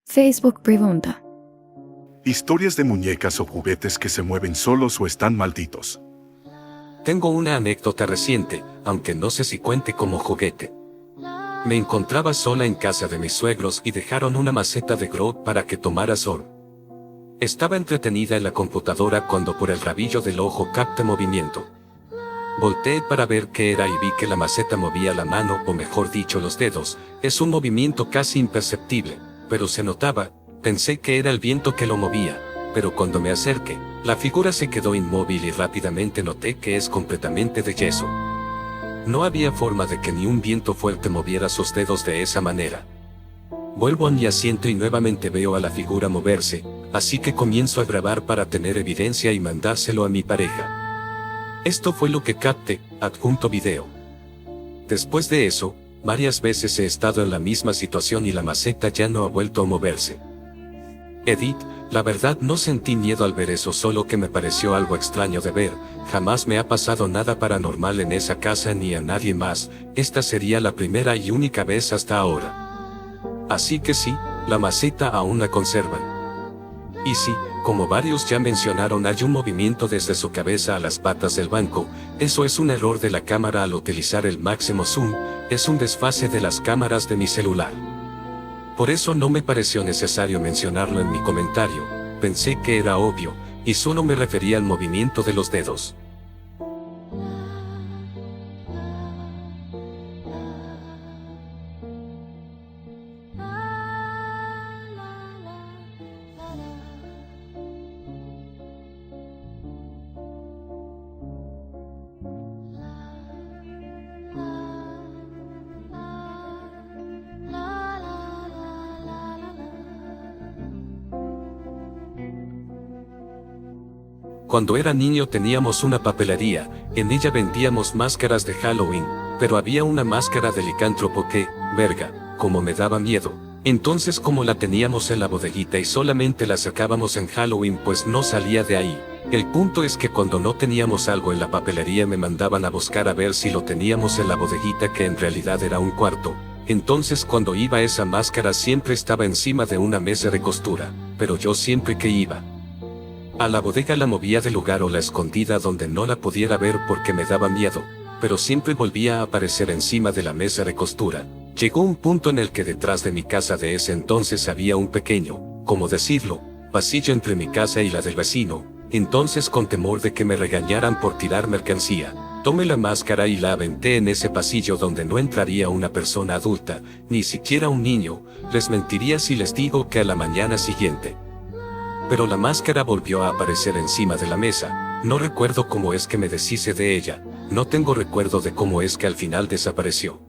Facebook pregunta. Historias de muñecas o juguetes que se mueven solos o están malditos. Tengo una anécdota reciente, aunque no sé si cuente como juguete. Me encontraba sola en casa de mis suegros y dejaron una maceta de grout para que tomara sol. Estaba entretenida en la computadora cuando por el rabillo del ojo capté movimiento. Volteé para ver qué era y vi que la maceta movía la mano, o mejor dicho los dedos. Es un movimiento casi imperceptible, pero se notaba. Pensé que era el viento que lo movía, pero cuando me acerqué, la figura se quedó inmóvil y rápidamente noté que es completamente de yeso. No había forma de que ni un viento fuerte moviera sus dedos de esa manera. Vuelvo a mi asiento y nuevamente veo a la figura moverse, así que comienzo a grabar para tener evidencia y mandárselo a mi pareja. Esto fue lo que capté, adjunto video. Después de eso, varias veces he estado en la misma situación y la maceta ya no ha vuelto a moverse. Edith, la verdad no sentí miedo al ver eso, solo que me pareció algo extraño de ver. Jamás me ha pasado nada paranormal en esa casa ni a nadie más. Esta sería la primera y única vez hasta ahora. Así que sí, la maceta aún la conservan. Y sí, como varios ya mencionaron, hay un movimiento desde su cabeza a las patas del banco. Eso es un error de la cámara al utilizar el máximo zoom. Es un desfase de las cámaras de mi celular. Por eso no me pareció necesario mencionarlo en mi comentario. Pensé que era obvio, y solo me refería al movimiento de los dedos. Cuando era niño teníamos una papelería, en ella vendíamos máscaras de Halloween, pero había una máscara de licántropo que, verga, como me daba miedo. Entonces como la teníamos en la bodeguita y solamente la sacábamos en Halloween, pues no salía de ahí. El punto es que cuando no teníamos algo en la papelería me mandaban a buscar a ver si lo teníamos en la bodeguita, que en realidad era un cuarto. Entonces cuando iba, esa máscara siempre estaba encima de una mesa de costura, pero yo siempre que iba a la bodega la movía del lugar o la escondida donde no la pudiera ver porque me daba miedo, pero siempre volvía a aparecer encima de la mesa de costura. Llegó un punto en el que detrás de mi casa de ese entonces había un pequeño, ¿cómo decirlo?, pasillo entre mi casa y la del vecino. Entonces, con temor de que me regañaran por tirar mercancía, tomé la máscara y la aventé en ese pasillo donde no entraría una persona adulta, ni siquiera un niño. Les mentiría si les digo que a la mañana siguiente, pero la máscara volvió a aparecer encima de la mesa. No recuerdo cómo es que me deshice de ella. No tengo recuerdo de cómo es que al final desapareció.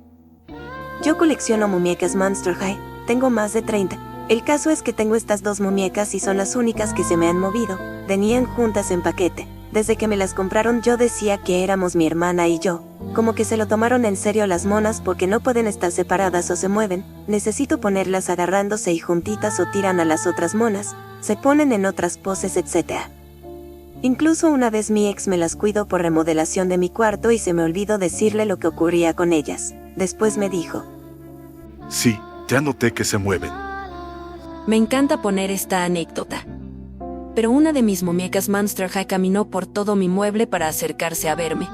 Yo colecciono muñecas Monster High. Tengo más de 30. El caso es que tengo estas dos muñecas y son las únicas que se me han movido. Venían juntas en paquete. Desde que me las compraron yo decía que éramos mi hermana y yo. Como que se lo tomaron en serio las monas, porque no pueden estar separadas o se mueven. Necesito ponerlas agarrándose y juntitas o tiran a las otras monas. Se ponen en otras poses, etc. Incluso una vez mi ex me las cuidó por remodelación de mi cuarto y se me olvidó decirle lo que ocurría con ellas. Después me dijo: Sí, ya noté que se mueven. Me encanta poner esta anécdota. Pero una de mis muñecas Monster High caminó por todo mi mueble para acercarse a verme.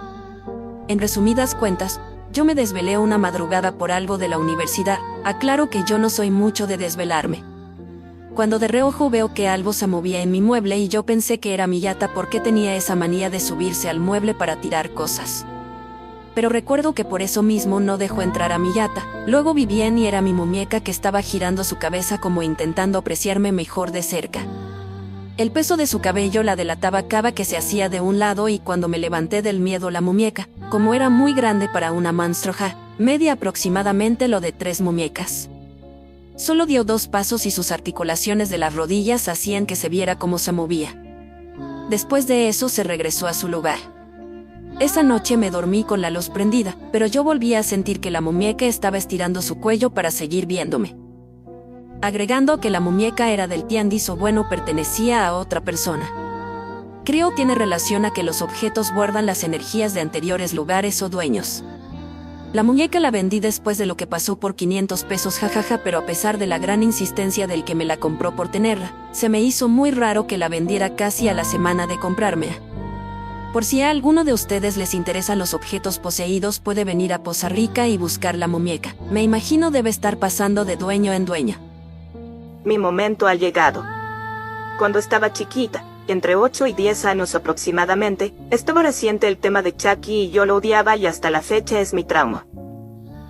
En resumidas cuentas, yo me desvelé una madrugada por algo de la universidad. Aclaro que yo no soy mucho de desvelarme. Cuando de reojo veo que algo se movía en mi mueble y yo pensé que era mi gata, porque tenía esa manía de subirse al mueble para tirar cosas. Pero recuerdo que por eso mismo no dejó entrar a mi gata. Luego vi bien y era mi muñeca que estaba girando su cabeza como intentando apreciarme mejor de cerca. El peso de su cabello la delataba cada que se hacía de un lado, y cuando me levanté del miedo, la muñeca, como era muy grande para una Monster High, medía aproximadamente lo de 3 muñecas. Solo dio 2 pasos y sus articulaciones de las rodillas hacían que se viera cómo se movía. Después de eso se regresó a su lugar. Esa noche me dormí con la luz prendida, pero yo volví a sentir que la muñeca estaba estirando su cuello para seguir viéndome. Agregando que la muñeca era del tianguis, o bueno, pertenecía a otra persona. Creo tiene relación a que los objetos guardan las energías de anteriores lugares o dueños. La muñeca la vendí después de lo que pasó por 500 pesos, jajaja, pero a pesar de la gran insistencia del que me la compró por tenerla, se me hizo muy raro que la vendiera casi a la semana de comprarme. Por si a alguno de ustedes les interesan los objetos poseídos, puede venir a Poza Rica y buscar la muñeca. Me imagino debe estar pasando de dueño en dueño. Mi momento ha llegado. Cuando estaba chiquita, entre 8 y 10 años aproximadamente, estaba reciente el tema de Chucky y yo lo odiaba y hasta la fecha es mi trauma.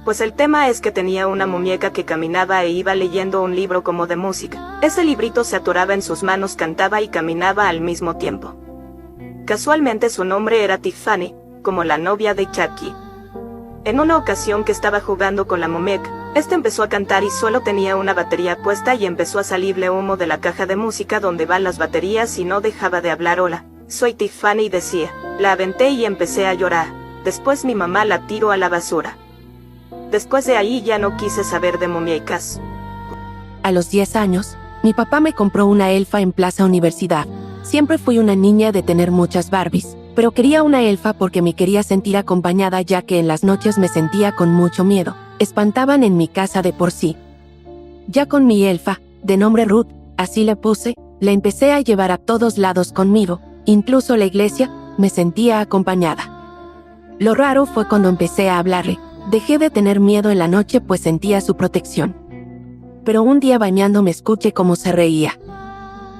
Pues el tema es que tenía una muñeca que caminaba e iba leyendo un libro como de música. Ese librito se atoraba en sus manos, cantaba y caminaba al mismo tiempo. Casualmente su nombre era Tiffany, como la novia de Chucky. En una ocasión que estaba jugando con la muñeca, empezó a cantar y solo tenía una batería puesta y empezó a salirle humo de la caja de música donde van las baterías y no dejaba de hablar. Hola, soy Tiffany, decía. La aventé y empecé a llorar. Después mi mamá la tiró a la basura. Después de ahí ya no quise saber de muñecas. A los 10 años, mi papá me compró una elfa en Plaza Universidad. Siempre fui una niña de tener muchas Barbies, pero quería una elfa porque me quería sentir acompañada, ya que en las noches me sentía con mucho miedo. Espantaban en mi casa de por sí. Ya con mi elfa, de nombre Ruth, así le puse, la empecé a llevar a todos lados conmigo, incluso la iglesia, me sentía acompañada. Lo raro fue cuando empecé a hablarle. Dejé de tener miedo en la noche pues sentía su protección. Pero un día bañándome escuché cómo se reía.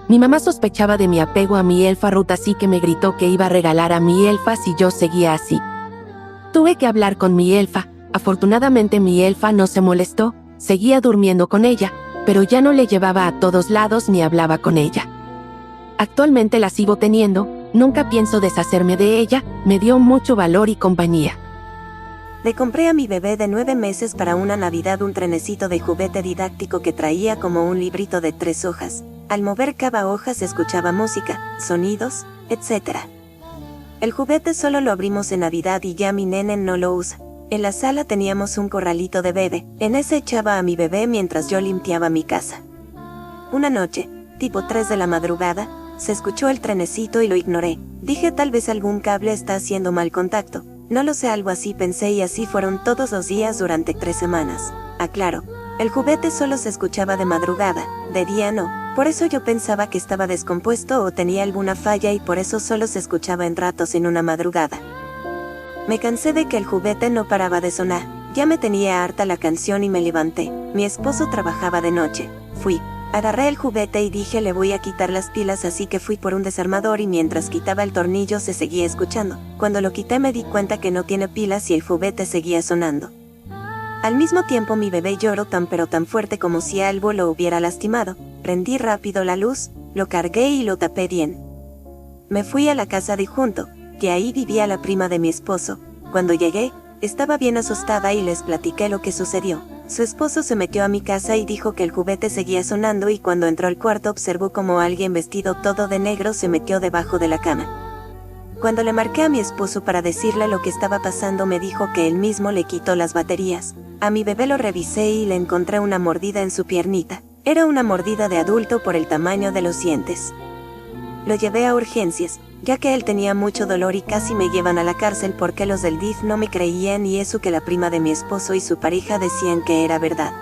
Mi mamá sospechaba de mi apego a mi elfa Ruth, así que me gritó que iba a regalar a mi elfa si yo seguía así. Tuve que hablar con mi elfa. Afortunadamente mi elfa no se molestó, seguía durmiendo con ella, pero ya no le llevaba a todos lados ni hablaba con ella. Actualmente la sigo teniendo, nunca pienso deshacerme de ella, me dio mucho valor y compañía. Le compré a mi bebé de 9 meses para una Navidad un trenecito de juguete didáctico que traía como un librito de 3 hojas. Al mover cada hoja se escuchaba música, sonidos, etc. El juguete solo lo abrimos en Navidad y ya mi nene no lo usa. En la sala teníamos un corralito de bebé, en ese echaba a mi bebé mientras yo limpiaba mi casa. Una noche, tipo 3 de la madrugada, se escuchó el trenecito y lo ignoré. Dije tal vez algún cable está haciendo mal contacto. No lo sé, algo así pensé y así fueron todos los días durante 3 semanas. Aclaro, el juguete solo se escuchaba de madrugada, de día no. Por eso yo pensaba que estaba descompuesto o tenía alguna falla y por eso solo se escuchaba en ratos en una madrugada. Me cansé de que el juguete no paraba de sonar. Ya me tenía harta la canción y me levanté. Mi esposo trabajaba de noche. Fui, agarré el juguete y dije le voy a quitar las pilas, así que fui por un desarmador y mientras quitaba el tornillo se seguía escuchando. Cuando lo quité me di cuenta que no tiene pilas y el juguete seguía sonando. Al mismo tiempo mi bebé lloró tan fuerte como si algo lo hubiera lastimado. Prendí rápido la luz, lo cargué y lo tapé bien. Me fui a la casa de junto, que ahí vivía la prima de mi esposo. Cuando llegué, estaba bien asustada y les platiqué lo que sucedió. Su esposo se metió a mi casa y dijo que el juguete seguía sonando y cuando entró al cuarto observó como alguien vestido todo de negro se metió debajo de la cama. Cuando le marqué a mi esposo para decirle lo que estaba pasando me dijo que él mismo le quitó las baterías. A mi bebé lo revisé y le encontré una mordida en su piernita. Era una mordida de adulto por el tamaño de los dientes. Lo llevé a urgencias, ya que él tenía mucho dolor y casi me llevan a la cárcel porque los del DIF no me creían y eso que la prima de mi esposo y su pareja decían que era verdad.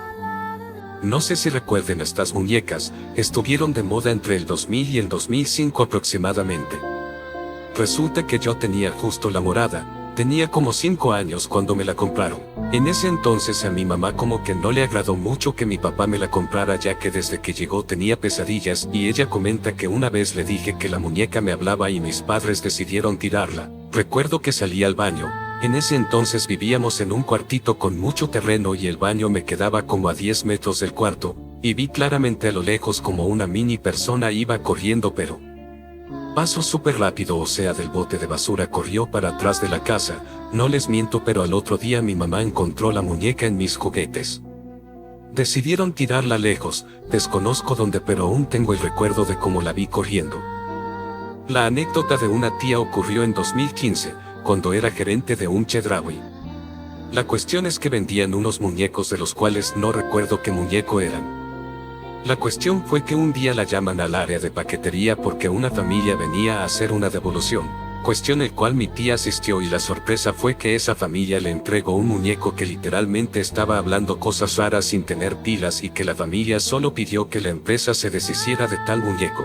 No sé si recuerden, estas muñecas estuvieron de moda entre el 2000 y el 2005 aproximadamente. Resulta que yo tenía justo la morada. Tenía como 5 años cuando me la compraron. En ese entonces a mi mamá como que no le agradó mucho que mi papá me la comprara, ya que desde que llegó tenía pesadillas y ella comenta que una vez le dije que la muñeca me hablaba y mis padres decidieron tirarla. Recuerdo que salí al baño. En ese entonces vivíamos en un cuartito con mucho terreno y el baño me quedaba como a 10 metros del cuarto, y vi claramente a lo lejos como una mini persona iba corriendo, pero pasó súper rápido, o sea, del bote de basura corrió para atrás de la casa. No les miento, pero al otro día mi mamá encontró la muñeca en mis juguetes. Decidieron tirarla lejos, desconozco dónde, pero aún tengo el recuerdo de cómo la vi corriendo. La anécdota de una tía ocurrió en 2015, cuando era gerente de un Chedraui. La cuestión es que vendían unos muñecos de los cuales no recuerdo qué muñeco eran. La cuestión fue que un día la llaman al área de paquetería porque una familia venía a hacer una devolución. Cuestión el cual mi tía asistió y la sorpresa fue que esa familia le entregó un muñeco que literalmente estaba hablando cosas raras sin tener pilas y que la familia solo pidió que la empresa se deshiciera de tal muñeco.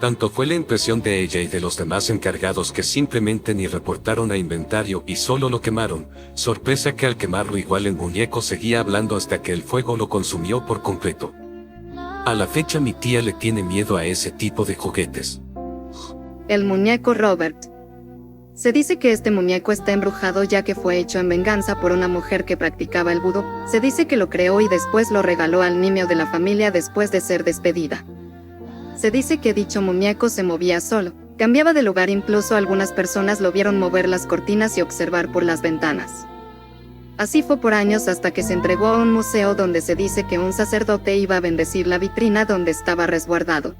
Tanto fue la impresión de ella y de los demás encargados que simplemente ni reportaron a inventario y solo lo quemaron. Sorpresa que al quemarlo igual el muñeco seguía hablando hasta que el fuego lo consumió por completo. A la fecha mi tía le tiene miedo a ese tipo de juguetes. El muñeco Robert. Se dice que este muñeco está embrujado ya que fue hecho en venganza por una mujer que practicaba el vudú. Se dice que lo creó y después lo regaló al niño de la familia después de ser despedida. Se dice que dicho muñeco se movía solo, cambiaba de lugar, incluso algunas personas lo vieron mover las cortinas y observar por las ventanas. Así fue por años hasta que se entregó a un museo donde se dice que un sacerdote iba a bendecir la vitrina donde estaba resguardado.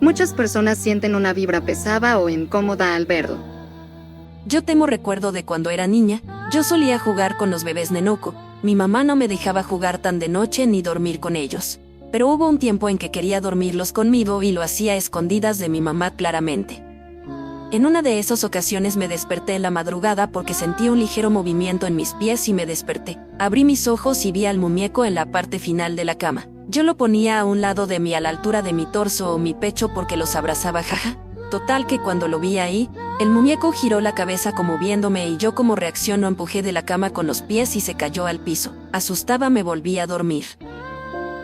Muchas personas sienten una vibra pesada o incómoda al verlo. Yo temo recuerdo de cuando era niña, yo solía jugar con los bebés nenuco. Mi mamá no me dejaba jugar tan de noche ni dormir con ellos. Pero hubo un tiempo en que quería dormirlos conmigo y lo hacía a escondidas de mi mamá claramente. En una de esas ocasiones me desperté en la madrugada porque sentí un ligero movimiento en mis pies y me desperté. Abrí mis ojos y vi al muñeco en la parte final de la cama. Yo lo ponía a un lado de mí a la altura de mi torso o mi pecho porque los abrazaba, jaja. Total que cuando lo vi ahí, el muñeco giró la cabeza como viéndome y yo como reacción lo empujé de la cama con los pies y se cayó al piso. Asustada me volví a dormir.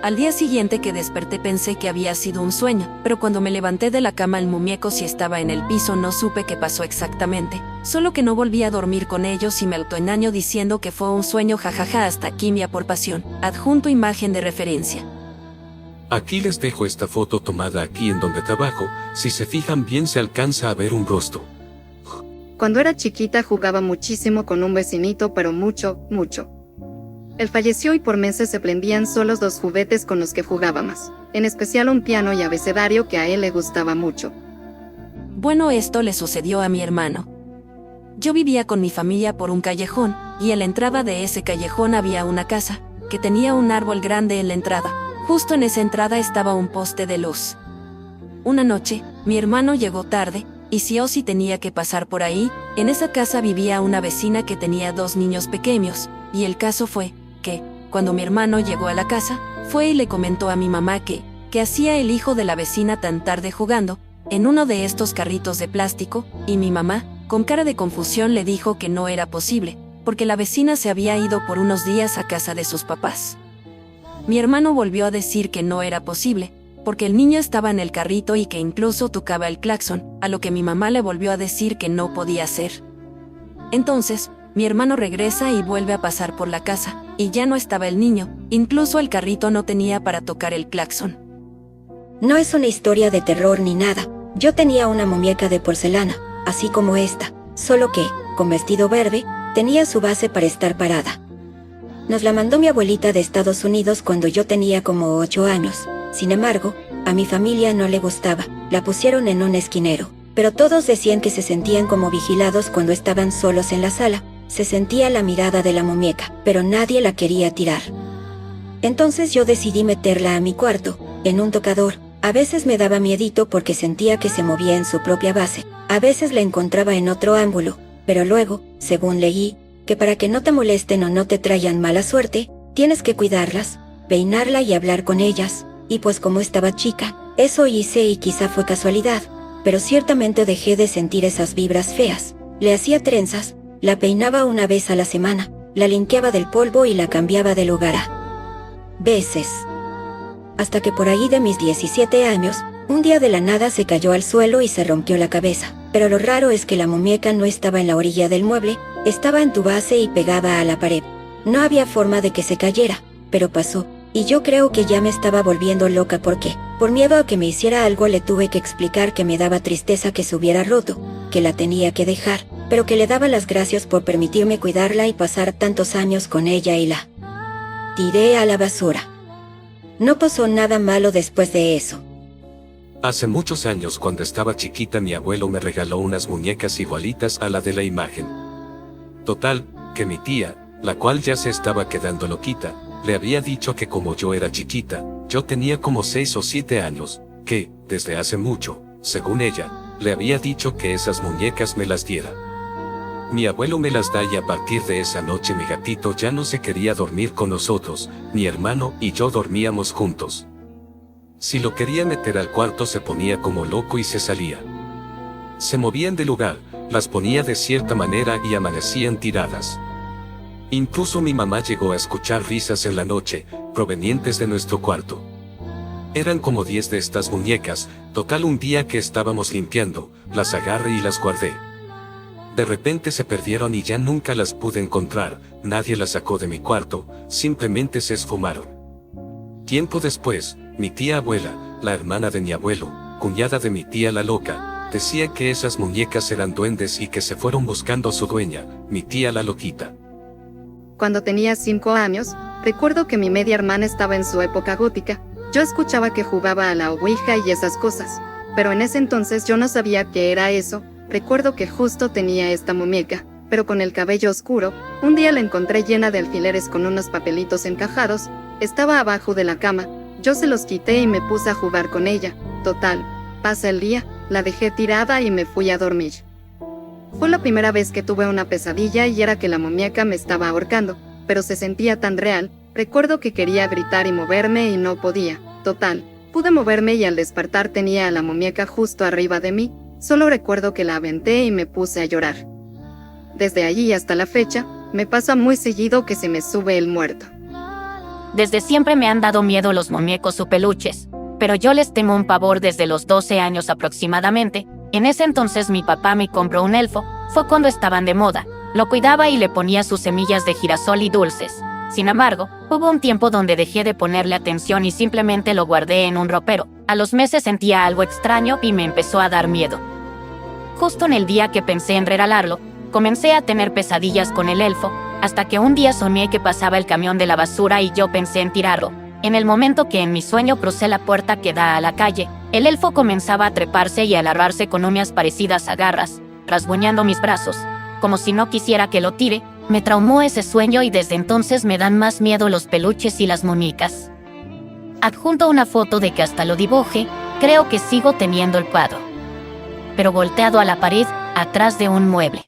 Al día siguiente que desperté pensé que había sido un sueño, pero cuando me levanté de la cama el muñeco sí estaba en el piso, no supe qué pasó exactamente, solo que no volví a dormir con ellos y me autoengaño diciendo que fue un sueño, jajaja. Hasta aquí mi aportación. Adjunto imagen de referencia. Aquí les dejo esta foto tomada aquí en donde trabajo, si se fijan bien se alcanza a ver un rostro. Cuando era chiquita jugaba muchísimo con un vecinito, pero mucho. Él falleció y por meses se prendían solos 2 juguetes con los que jugábamos, en especial un piano y abecedario que a él le gustaba mucho. Bueno, esto le sucedió a mi hermano. Yo vivía con mi familia por un callejón, y en la entrada de ese callejón había una casa, que tenía un árbol grande en la entrada. Justo en esa entrada estaba un poste de luz. Una noche, mi hermano llegó tarde, y sí o sí tenía que pasar por ahí. En esa casa vivía una vecina que tenía 2 niños pequeños, y el caso fue que, cuando mi hermano llegó a la casa, fue y le comentó a mi mamá que hacía el hijo de la vecina tan tarde jugando en uno de estos carritos de plástico, y mi mamá, con cara de confusión, le dijo que no era posible, porque la vecina se había ido por unos días a casa de sus papás. Mi hermano volvió a decir que no era posible, porque el niño estaba en el carrito y que incluso tocaba el claxon, a lo que mi mamá le volvió a decir que no podía ser. Entonces, mi hermano regresa y vuelve a pasar por la casa, y ya no estaba el niño, incluso el carrito no tenía para tocar el claxon. No es una historia de terror ni nada. Yo tenía una muñeca de porcelana, así como esta, solo que, con vestido verde, tenía su base para estar parada. Nos la mandó mi abuelita de Estados Unidos cuando yo tenía como 8 años. Sin embargo, a mi familia no le gustaba, la pusieron en un esquinero, pero todos decían que se sentían como vigilados cuando estaban solos en la sala. Se sentía la mirada de la muñeca, pero nadie la quería tirar. Entonces yo decidí meterla a mi cuarto, en un tocador. A veces me daba miedito porque sentía que se movía en su propia base. A veces la encontraba en otro ángulo, pero luego, según leí, que para que no te molesten o no te traigan mala suerte, tienes que cuidarlas, peinarla y hablar con ellas. Y pues como estaba chica, eso hice y quizá fue casualidad, pero ciertamente dejé de sentir esas vibras feas. Le hacía trenzas, la peinaba una vez a la semana, la limpiaba del polvo y la cambiaba de lugar a veces. Hasta que por ahí de mis 17 años, un día de la nada se cayó al suelo y se rompió la cabeza. Pero lo raro es que la muñeca no estaba en la orilla del mueble, estaba en tu base y pegada a la pared. No había forma de que se cayera, pero pasó. Y yo creo que ya me estaba volviendo loca porque, por miedo a que me hiciera algo, le tuve que explicar que me daba tristeza que se hubiera roto, que la tenía que dejar, pero que le daba las gracias por permitirme cuidarla y pasar tantos años con ella y la tiré a la basura. No pasó nada malo después de eso. Hace muchos años cuando estaba chiquita mi abuelo me regaló unas muñecas igualitas a la de la imagen. Total, que mi tía, la cual ya se estaba quedando loquita, le había dicho que como yo era chiquita, yo tenía como 6 o 7 años, que, desde hace mucho, según ella, Le había dicho que esas muñecas me las diera. Mi abuelo me las da y a partir de esa noche mi gatito ya no se quería dormir con nosotros, mi hermano y yo dormíamos juntos. Si lo quería meter al cuarto se ponía como loco y se salía. Se movían de lugar, las ponía de cierta manera y amanecían tiradas. Incluso mi mamá llegó a escuchar risas en la noche, provenientes de nuestro cuarto. Eran como 10 de estas muñecas, total un día que estábamos limpiando, las agarré y las guardé. De repente se perdieron y ya nunca las pude encontrar, nadie las sacó de mi cuarto, simplemente se esfumaron. Tiempo después, mi tía abuela, la hermana de mi abuelo, cuñada de mi tía la loca, decía que esas muñecas eran duendes y que se fueron buscando a su dueña, mi tía la loquita. Cuando tenía 5 años, recuerdo que mi media hermana estaba en su época gótica. Yo escuchaba que jugaba a la ouija y esas cosas, pero en ese entonces yo no sabía qué era eso. Recuerdo que justo tenía esta muñeca, pero con el cabello oscuro. Un día la encontré llena de alfileres con unos papelitos encajados, estaba abajo de la cama, yo se los quité y me puse a jugar con ella. Total, pasa el día, la dejé tirada y me fui a dormir. Fue la primera vez que tuve una pesadilla y era que la muñeca me estaba ahorcando, pero se sentía tan real. Recuerdo que quería gritar y moverme y no podía. Total, pude moverme y al despertar tenía a la muñeca justo arriba de mí. Solo recuerdo que la aventé y me puse a llorar. Desde allí hasta la fecha, me pasa muy seguido que se me sube el muerto. Desde siempre me han dado miedo los muñecos o peluches, pero yo les temo un pavor desde los 12 años aproximadamente. En ese entonces mi papá me compró un elfo, fue cuando estaban de moda. Lo cuidaba y le ponía sus semillas de girasol y dulces. Sin embargo, hubo un tiempo donde dejé de ponerle atención y simplemente lo guardé en un ropero. A los meses sentía algo extraño y me empezó a dar miedo. Justo en el día que pensé en regalarlo, comencé a tener pesadillas con el elfo, hasta que un día soñé que pasaba el camión de la basura y yo pensé en tirarlo. En el momento que en mi sueño crucé la puerta que da a la calle, el elfo comenzaba a treparse y a alargarse con uñas parecidas a garras, rasguñando mis brazos, como si no quisiera que lo tire. Me traumó ese sueño y desde entonces me dan más miedo los peluches y las muñecas. Adjunto una foto de que hasta lo dibujé, creo que sigo teniendo el cuadro, pero volteado a la pared, atrás de un mueble.